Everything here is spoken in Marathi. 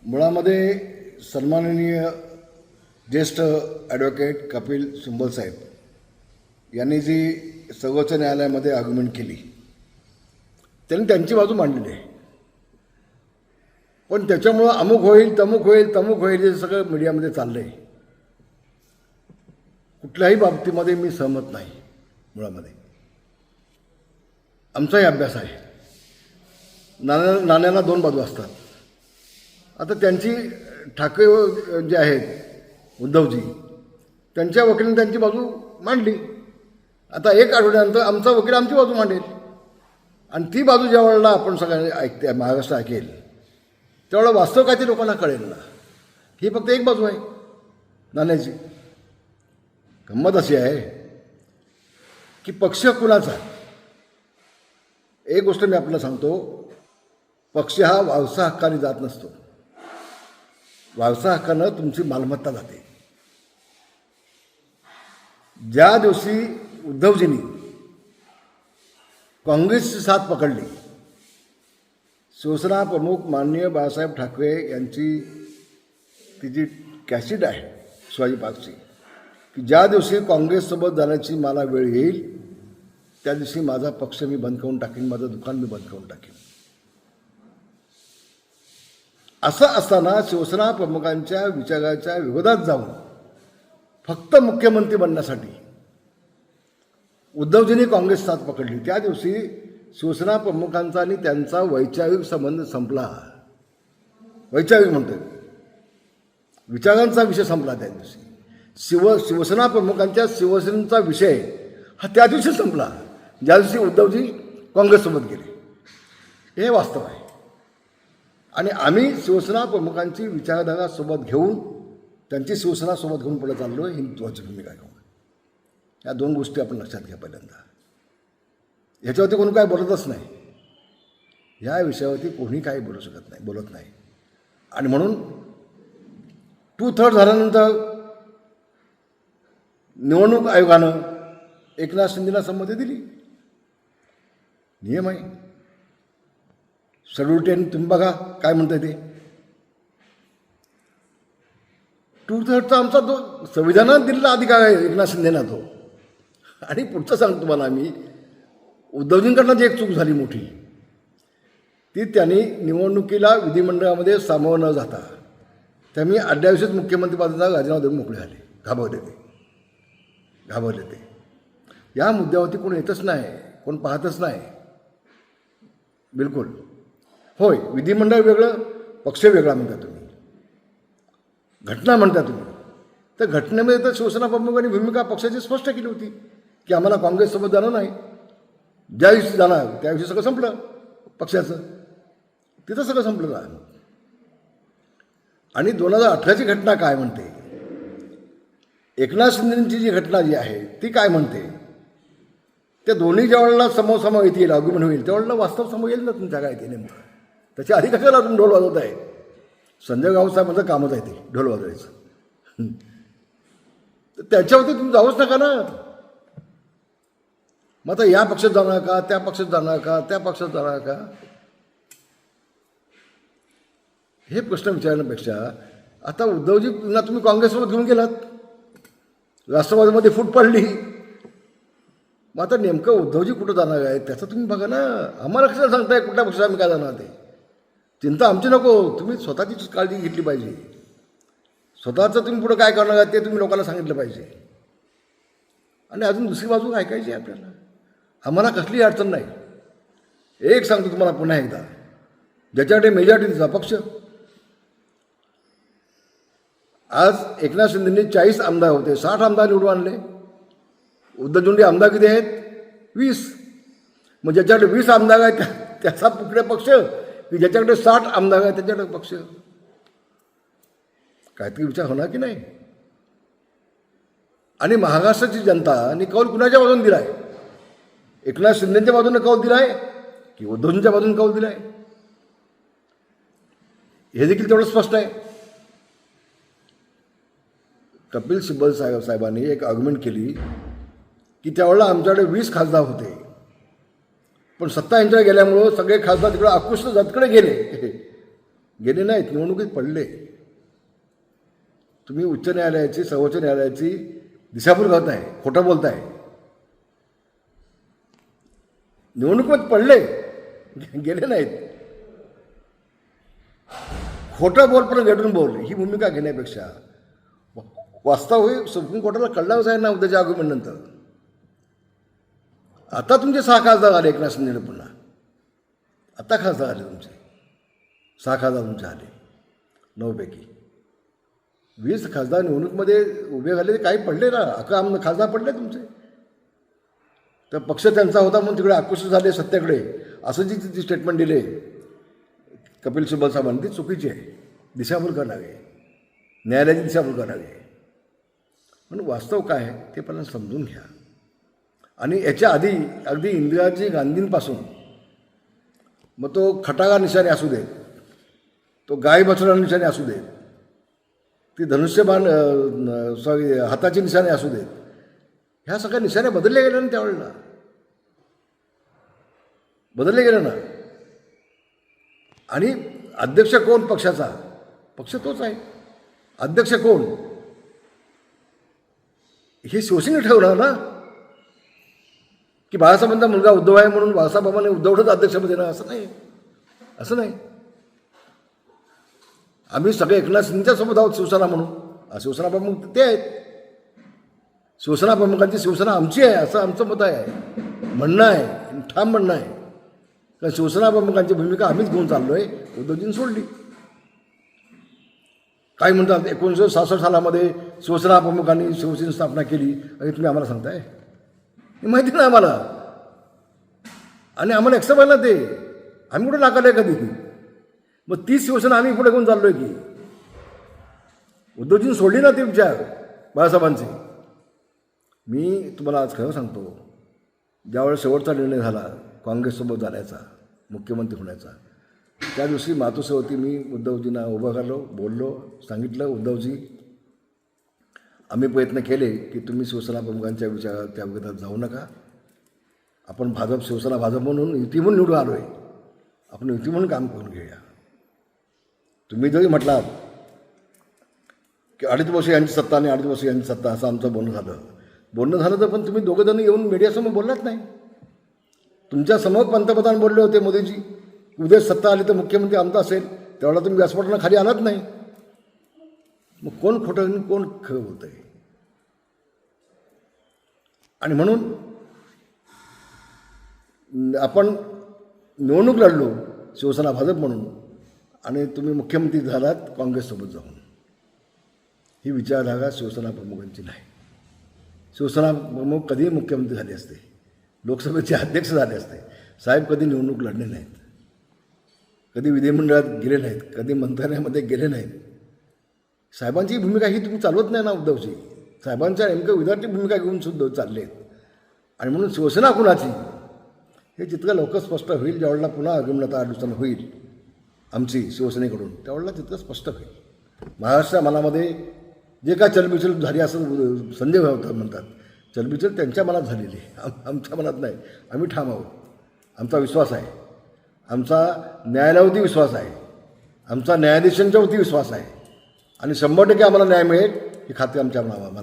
मुळामध्ये सन्माननीय ज्येष्ठ ॲडव्होकेट कपिल सिब्बल साहेब यांनी जी सर्वोच्च न्यायालयामध्ये आर्ग्युमेंट केली त्यांनी त्यांची बाजू मांडलेली आहे. पण त्याच्यामुळं अमुक होईल तमुक होईल तमुक होईल हे सगळं मीडियामध्ये चाललं आहे. कुठल्याही बाबतीमध्ये मी सहमत नाही. मुळामध्ये आमचाही अभ्यास आहे. नाण्याला दोन बाजू असतात. आता त्यांची ठाकरे जे आहेत उद्धवजी त्यांच्या वकिलांनी त्यांची बाजू मांडली. आता एक आठवड्यानंतर आमचा वकील आमची बाजू मांडेल आणि ती बाजू ज्या वेळेला आपण सगळ्यांनी ऐकते महाराष्ट्र ऐकेल त्यावेळेला वास्तव काय ते लोकांना कळेल ना. ही फक्त एक बाजू आहे नाण्याची. गंमत अशी आहे की पक्ष कुणाचा. एक गोष्ट मी आपल्याला सांगतो, पक्ष हा वारसा हक्काने जात नसतो. वारसा हक्कानं तुमची मालमत्ता जाते. ज्या दिवशी उद्धवजींनी काँग्रेसची साथ पकडली, शिवसेना प्रमुख माननीय बाळासाहेब ठाकरे यांची ती जी कॅसेट आहे शिवाजी पार्कची, की ज्या दिवशी काँग्रेससोबत जाण्याची मला वेळ येईल त्या दिवशी माझा पक्ष मी बंद करून टाकीन, माझं दुकान मी बंद करून टाकीन. असं असताना शिवसेना प्रमुखांच्या विचाराच्या विरोधात जाऊन फक्त मुख्यमंत्री बनण्यासाठी उद्धवजींनी काँग्रेस साथ पकडली. त्या दिवशी शिवसेना प्रमुखांचा आणि त्यांचा वैचारिक संबंध संपला. वैचारिक म्हणतो, विचारांचा विषय संपला त्या दिवशी. शिवसेना प्रमुखांच्या शिवसेनेचा विषय हा त्या दिवशी संपला ज्या दिवशी उद्धवजी काँग्रेससोबत गेले. हे वास्तव आहे. आणि आम्ही शिवसेना प्रमुखांची विचारधारा सोबत घेऊन त्यांची शिवसेना सोबत घेऊन पुढे चाललो आहे. ही महत्त्वाची भूमिका घेऊन. या दोन गोष्टी आपण लक्षात घ्या. पहिल्यांदा ह्याच्यावरती कोणी काय बोलतच नाही. या विषयावरती कोणी काही बोलू शकत नाही, बोलत नाही. आणि म्हणून 2/3 झाल्यानंतर निवडणूक आयोगानं एकनाथ शिंदेला संमती दिली. नियम आहे. शेड्यूल 10 तुम्ही बघा काय म्हणताय ते. 2/3 आमचा तो संविधानात दिलेला अधिकार आहे एकनाथ शिंदेना तो. आणि पुढचं सांगतो तुम्हाला आम्ही, उद्धवजींकडनं जी एक चूक झाली मोठी, ती त्यांनी निवडणुकीला विधिमंडळामध्ये सामोरं न जाता त्यांनी अड्ड्याविषयीच मुख्यमंत्रीपदाचा राजीनामा देऊन मोकळे झाले. घाबरले ते. या मुद्द्यावरती कोण येतच नाही, कोण पाहतच नाही. बिलकुल होय, विधिमंडळ वेगळं, पक्ष वेगळा म्हणता तुम्ही, घटना म्हणता तुम्ही. तर घटनेमध्ये तर शिवसेना प्रमुखांनी भूमिका पक्षाची स्पष्ट केली होती की आम्हाला काँग्रेससोबत जाणं नाही. ज्या दिवशी जाणार त्या दिवशी सगळं संपलं पक्षाचं. तिथं सगळं संपलं ना. आणि 2018ची घटना काय म्हणते, एकनाथ शिंदेची जी घटना जी आहे ती काय म्हणते, त्या दोन्ही ज्या वेळेला समोर येतील, आर्ग्युमेंट होईल त्यावेळेला वास्तव समोर येईल ना तुमच्या काय ते नेमकं. त्याच्या आधी कशाला तुम्ही ढोल वाजवत आहे. संजय गावसाहेबांचं कामच आहे ते ढोल वाजवायचं. तर त्याच्यावरती तुम्ही जाऊच नका ना. मग आता या पक्षात जाणार का, त्या पक्षात जाणार का, त्या पक्षात जाणार का, हे प्रश्न विचारण्यापेक्षा आता उद्धवजींना तुम्ही काँग्रेससोबत घेऊन गेलात, राष्ट्रवादीमध्ये फूट पडली. मग आता नेमकं उद्धवजी कुठं जाणार आहे त्याचं तुम्ही बघा ना. आम्हाला कशाला सांगताय कुठल्या पक्षात आम्ही काय जाणार ते. चिंता आमची नको. तुम्ही स्वतःचीच काळजी घेतली पाहिजे. स्वतःचं तुम्ही पुढं काय करणार आहे ते तुम्ही लोकांना सांगितलं पाहिजे. आणि अजून दुसरी बाजू ऐकायची आहे आपल्याला. आम्हाला कसली अडचण नाही. एक सांगतो तुम्हाला पुन्हा एकदा, ज्याच्याकडे मेजॉरिटी दिसा पक्ष. आज एकनाथ शिंदेंनी 40 आमदार होते, 60 आमदार निवडून आणले. उद्धवजींचे आमदार किती आहेत? 20. मग ज्याच्याकडे 20 आमदार आहेत त्याचा कुठले पक्ष, की ज्याच्याकडे 60 आमदार आहेत त्याच्याकडे पक्ष. काहीतरी विचार होणार की नाही. आणि महाराष्ट्राची जनताने कौल कुणाच्या बाजूने दिला आहे? एकनाथ शिंदेच्या बाजूने कौल दिला आहे की उद्धवजींच्या बाजूने कौल दिला आहे? हे देखील तेवढं स्पष्ट आहे. कपिल सिब्बल साहेबांनी एक आर्ग्युमेंट केली की त्यावेळेला आमच्याकडे 20 खासदार होते, पण सत्ता यांच्याकडे गेल्यामुळं सगळे खासदार तिकडे आकृष्ट जातकडे गेले. गेले नाहीत, निवडणुकीत पडले. तुम्ही उच्च न्यायालयाची, सर्वोच्च न्यायालयाची दिशाभूल करताय, खोटं बोलताय. निवडणुकीत पडले, गेले नाहीत. खोटं बोल पण गेटून बोल ही भूमिका घेण्यापेक्षा वास्तव सुप्रीम कोर्टाला कळलाच आहे ना उद्याच्या आर्ग्युमेंटनंतर. आता तुमचे 6 खासदार आले एकनाथ शिंदे पुन्हा. आता खासदार आले तुमचे 6 खासदार तुमचे आले 9 पैकी. 20 खासदार निवडणुकीमध्ये उभे झाले, काही पडले ना, 11 खासदार पडले तुमचे. तर पक्ष त्यांचा होता म्हणून तिकडे आकृष्ट झाले सत्तेकडे, असं जी स्टेटमेंट दिले कपिल सिब्बल साहेबांनी ती चुकीची आहे. दिशाभूल करावे, न्यायालयाची दिशाभूल करावी. पण वास्तव काय आहे ते पण समजून घ्या. आणि याच्या आधी अगदी इंदिराजी गांधींपासून मग तो खटागा निशाणे असू देत, तो गाय बछडा निशाणे असू देत, ती धनुष्यबाण हाताची निशाणे असू देत, ह्या सगळ्या निशाणे बदलले गेले ना त्यावेळेला. बदलले गेले ना. आणि अध्यक्ष कोण पक्षाचा? पक्ष तोच आहे. अध्यक्ष कोण हे शिवसेने ठरवणार ना, की बाळासाहेबांचा मुलगा उद्धव आहे म्हणून बाळासाहेबांनी उद्धवच अध्यक्षपद देणार असं नाही. असं नाही. आम्ही सगळे एकनाथ शिंदेच्या सोबत आहोत शिवसेना म्हणून. शिवसेना प्रमुख ते आहेत. शिवसेना प्रमुखांची शिवसेना आमची आहे असं आमचं मत आहे, म्हणणं आहे, ठाम म्हणणं आहे. कारण शिवसेना प्रमुखांची भूमिका आम्हीच घेऊन चाललो आहे, उद्धवजींनी सोडली. काय म्हणतात 1966 सालामध्ये शिवसेना प्रमुखांनी शिवसेनेची स्थापना केली आणि तुम्ही आम्हाला सांगताय? हे माहिती नाही आम्हाला. आणि आम्हाला एक्सेप्ट आहे ना ते. आम्ही कुठे नाकारलं आहे कधी? मग तीच शिवसेना आम्ही पुढे घेऊन चाललो आहे की. उद्धवजींनी सोडली ना ती विचार बाळासाहेबांची. मी तुम्हाला आज खरं सांगतो, ज्यावेळेस शेवटचा निर्णय झाला काँग्रेससोबत जाण्याचा, मुख्यमंत्री होण्याचा, त्या दिवशी मातोश्रीवरती मी उद्धवजींना उभं करलो, बोललो, सांगितलं उद्धवजी आम्ही प्रयत्न केले की तुम्ही शिवसेना प्रमुखांच्या विचारात त्या विरोधात जाऊ नका. आपण शिवसेना भाजप म्हणून युती म्हणून निवडून आलो आहे, आपण युती म्हणून काम करून घेऊया. तुम्ही जरी म्हटलात की 2.5 वर्ष यांची सत्ता आणि 2.5 वर्ष यांची सत्ता असं आमचं बोलणं झालं तर पण तुम्ही दोघंजण येऊन मीडियासमोर बोललात नाही. तुमच्या समोर पंतप्रधान बोलले होते मोदीजी, उद्या सत्ता आली तर मुख्यमंत्री आमचा असेल, त्यावेळेला तुम्ही व्यासपीठाला खाली आलात नाही. मग कोण खोटं आणि कोण खरं बोलत आहे? आणि म्हणून आपण निवडणूक लढलो शिवसेना भाजप म्हणून आणि तुम्ही मुख्यमंत्री झालात काँग्रेससोबत जाऊन. ही विचारधारा शिवसेना प्रमुखांची नाही. शिवसेना प्रमुख कधीही मुख्यमंत्री झाले असते, लोकसभेचे अध्यक्ष झाले असते. साहेब कधी निवडणूक लढले नाहीत, कधी विधिमंडळात गेले नाहीत, कधी मंत्रालयामध्ये गेले नाहीत. साहेबांची भूमिका ही तुम्ही चालवत नाही ना उद्धवजी. साहेबांच्या नेमकं विद्यार्थी भूमिका घेऊन सुद्धा चालले आहेत. आणि म्हणून शिवसेना कुणाची हे जितकं लवकर स्पष्ट होईल, ज्यावेळेला पुन्हा आगमनात 8 दिवसांनी होईल आमची शिवसेनेकडून, त्यावेळेला तितकं स्पष्ट होईल. महाराष्ट्र मनामध्ये जे काय चलबिचल झाली असं संजय भाऊ म्हणतात, चलबिचल त्यांच्या मनात झालेली आहे, आमच्या मनात नाही. आम्ही ठाम आहोत. आमचा विश्वास आहे, आमचा न्यायालयावरती विश्वास आहे, आमचा न्यायाधीशांच्यावरती विश्वास आहे आणि 100% आम्हाला न्याय मिळेल ही खात्री आमच्या मनात